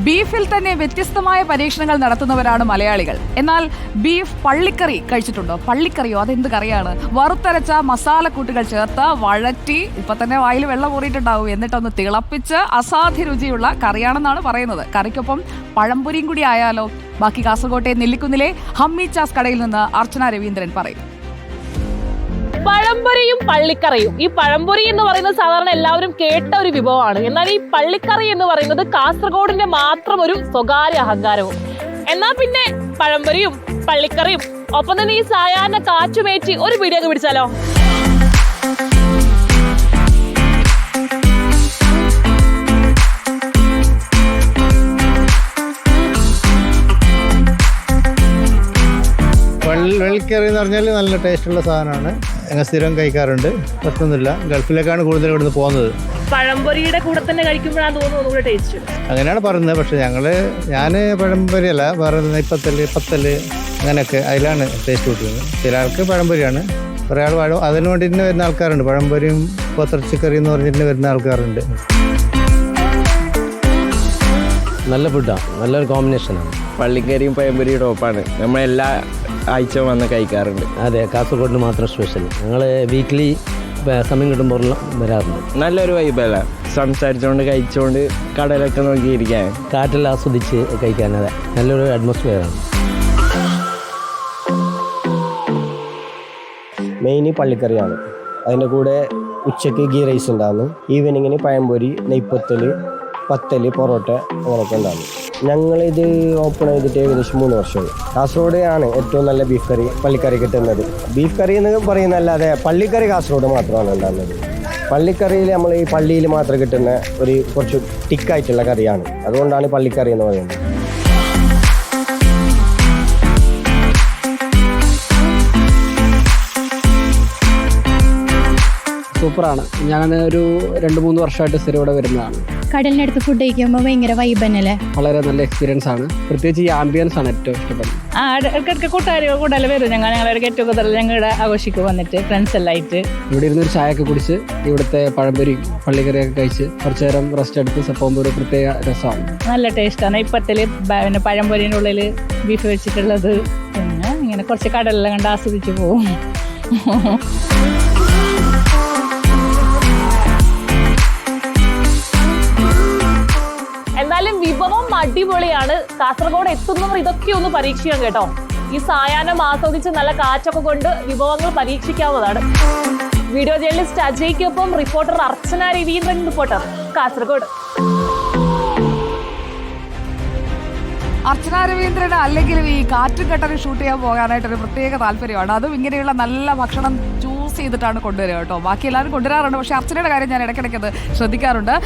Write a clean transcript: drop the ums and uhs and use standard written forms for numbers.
ബീഫിൽ തന്നെ വ്യത്യസ്തമായ പരീക്ഷണങ്ങൾ നടത്തുന്നവരാണ് മലയാളികൾ. എന്നാൽ ബീഫ് പള്ളിക്കറി കഴിച്ചിട്ടുണ്ടോ? പള്ളിക്കറിയോ? അതെന്ത് കറിയാണ്? വറുത്തരച്ച മസാലക്കൂട്ടുകൾ ചേർത്ത് വഴറ്റി, ഇപ്പൊ തന്നെ വായിൽ വെള്ളം ഊറിയിട്ടുണ്ടാവും, എന്നിട്ടൊന്ന് തിളപ്പിച്ച് അസാധ്യ രുചിയുള്ള കറിയാണെന്നാണ് പറയുന്നത്. കറിക്കൊപ്പം പഴംപൊരിയും കൂടി ആയാലോ? ബാക്കി കാസർകോട്ടെ നെല്ലിക്കുന്നിലെ ഹമ്മി ചാസ് കടയിൽ നിന്ന് അർച്ചന രവീന്ദ്രൻ പറയും. പഴംപൊരിയും പള്ളിക്കറിയും. ഈ പഴംപൊരി എന്ന് പറയുന്നത് സാധാരണ എല്ലാവരും കേട്ട ഒരു വിഭവമാണ്. എന്നാൽ ഈ പള്ളിക്കറി എന്ന് പറയുന്നത് കാസർഗോഡിന്റെ മാത്രം ഒരു സ്വകാര്യ അഹങ്കാരവും. എന്നാൽ പിന്നെ പഴംപൊരിയും പള്ളിക്കറിയും ഒപ്പം തന്നെ ഈ സായാഹ്ന കാറ്റുമേറ്റി ഒരു പിടിയൊക്കെ പിടിച്ചാലോ? വെള്ളിക്കറി എന്ന് പറഞ്ഞാൽ നല്ല ടേസ്റ്റുള്ള സാധനമാണ്. ഞങ്ങൾ സ്ഥിരം കഴിക്കാറുണ്ട്, പറ്റുന്നില്ല. ഗൾഫിലേക്കാണ് കൂടുതൽ ഇവിടുന്ന് പോകുന്നത്. പഴംപൊരിയുടെ കൂടെ തന്നെ കഴിക്കുമ്പോഴാണ് തോന്നുന്നു ടേസ്റ്റ്. അങ്ങനെയാണ് പറയുന്നത്. പക്ഷെ ഞാൻ പഴംപൊരിയല്ല, വേറെ പത്തല് അങ്ങനെയൊക്കെ അതിലാണ് ടേസ്റ്റ് കൂട്ടുന്നത്. ചില ആൾക്ക് പഴംപൊരിയാണ്, കുറേ ആൾ അതിന് വേണ്ടിയിട്ട് വരുന്ന ആൾക്കാരുണ്ട്. പഴംപൊരിയും പോത്തിറച്ചിക്കറി എന്ന് പറഞ്ഞിട്ട് വരുന്ന ആൾക്കാരുണ്ട്. നല്ല ഫുഡാണ്, നല്ലൊരു കോമ്പിനേഷനാണ്. പള്ളിക്കറിയും പഴംപൊരിയും ടോപ്പാണ്. നമ്മളെല്ലാ ആഴ്ചയും വന്ന് കഴിക്കാറുണ്ട്. അതെ, കാസർഗോഡിന് മാത്രം സ്പെഷ്യൽ. ഞങ്ങൾ വീക്ക്ലി സമയം കിട്ടുമ്പോൾ വരാറുണ്ട്. നല്ലൊരു വൈബല്ല, സംസാരിച്ചുകൊണ്ട് കഴിച്ചുകൊണ്ട് കടലൊക്കെ നോക്കിയിരിക്കാൻ, കാറ്റെല്ലാം ആസ്വദിച്ച് കഴിക്കാൻ. അതെ, നല്ലൊരു അറ്റ്മോസ്ഫിയറാണ്. മെയിൻ പള്ളിക്കറിയാണ്. അതിൻ്റെ കൂടെ ഉച്ചയ്ക്ക് ഗീ റൈസ് ഉണ്ടാകുന്നു. ഈവനിങ്ങിന് പഴംപൊരി, നെയ്പ്പത്തൽ, പത്തൽ, പൊറോട്ട അങ്ങനെയൊക്കെ ഉണ്ടാകുന്നു. ഞങ്ങളിത് ഓപ്പൺ ചെയ്തിട്ട് ഏകദേശം 3 വർഷമായി. കാസർഗോഡ് ആണ് ഏറ്റവും നല്ല ബീഫ് കറി, പള്ളിക്കറി കിട്ടുന്നത്. ബീഫ് കറി എന്ന് പറയുന്നതല്ലാതെ പള്ളിക്കറി കാസർഗോഡ് മാത്രമാണ് ഉണ്ടാകുന്നത്. പള്ളിക്കറിയിൽ നമ്മൾ ഈ പള്ളിയിൽ മാത്രം കിട്ടുന്ന ഒരു കുറച്ച് ടിക്കായിട്ടുള്ള കറിയാണ്. അതുകൊണ്ടാണ് പള്ളിക്കറി എന്ന് പറയുന്നത്. സൂപ്പറാണ്. ഞാൻ ഒരു 2-3 വർഷമായിട്ട് സ്ഥിരം ഇവിടെ വരുന്നതാണ്. കടലിനടുത്ത് ഫുഡ് കഴിക്കുമ്പോൾ ഭയങ്കര വൈബ് തന്നെയല്ലേ? വളരെ നല്ല എക്സ്പീരിയൻസ് ആണ്. പ്രത്യേകിച്ച് ഈ ആംബിയൻസ് ആണ് ഏറ്റവും ഇഷ്ടപ്പെടുന്നത്. ഇടയ്ക്കിടയ്ക്ക് കൂട്ടുകാർ വരും. ഞങ്ങളുടെ ഗെറ്റ് ടുഗദർ ഞങ്ങളുടെ ആഘോഷിക്കും വന്നിട്ട് ഫ്രണ്ട്സ് എല്ലാം ആയിട്ട് ഇവിടെ ഇരുന്നൊരു ചായയൊക്കെ കുടിച്ച് ഇവിടുത്തെ പഴംപൊരി പള്ളിക്കറിയൊക്കെ കഴിച്ച് കുറച്ചു നേരം റെസ്റ്റ് എടുത്ത് പോകുമ്പോൾ ഒരു പ്രത്യേക രസമാണ്. നല്ല ടേസ്റ്റാണ്. ഇപ്പത്തിൽ പിന്നെ പഴംപൊരിൻ്റെ ഉള്ളിൽ ബീഫ് വെച്ചിട്ടുള്ളത്. പിന്നെ ഇങ്ങനെ കുറച്ച് കടലെല്ലാം കണ്ട് ആസ്വദിച്ച് പോവും. എന്തായാലും വിഭവം അടിപൊളിയാണ്. കാസർഗോഡ് എത്തുന്നവർ ഇതൊക്കെ ഒന്ന് പരീക്ഷിക്കാം കേട്ടോ. ഈ സായാഹ്നം ആസ്വദിച്ച് നല്ല കാറ്റൊക്കെ കൊണ്ട് വിഭവങ്ങൾ പരീക്ഷിക്കാവുന്നതാണ്. വീഡിയോ ജേർണലിസ്റ്റ് അജയ്ക്കൊപ്പം റിപ്പോർട്ടർ അർച്ചന രവീന്ദ്രൻ, റിപ്പോർട്ടർ കാസർഗോഡ്. അർച്ചന രവീന്ദ്രന് അല്ലെങ്കിലും ഈ കാറ്റും കെട്ടലും ഷൂട്ട് ചെയ്യാൻ പോകാനായിട്ടൊരു പ്രത്യേക താല്പര്യമാണ്. അതും ഇങ്ങനെയുള്ള നല്ല ഭക്ഷണം ചൂസ് ചെയ്തിട്ടാണ് കൊണ്ടുവരിക കേട്ടോ. ബാക്കി എല്ലാവരും കൊണ്ടുവരാറുണ്ട്, പക്ഷേ അർച്ചനയുടെ കാര്യം ഞാൻ ഇടയ്ക്കിടയ്ക്ക് അത് ശ്രദ്ധിക്കാറുണ്ട്.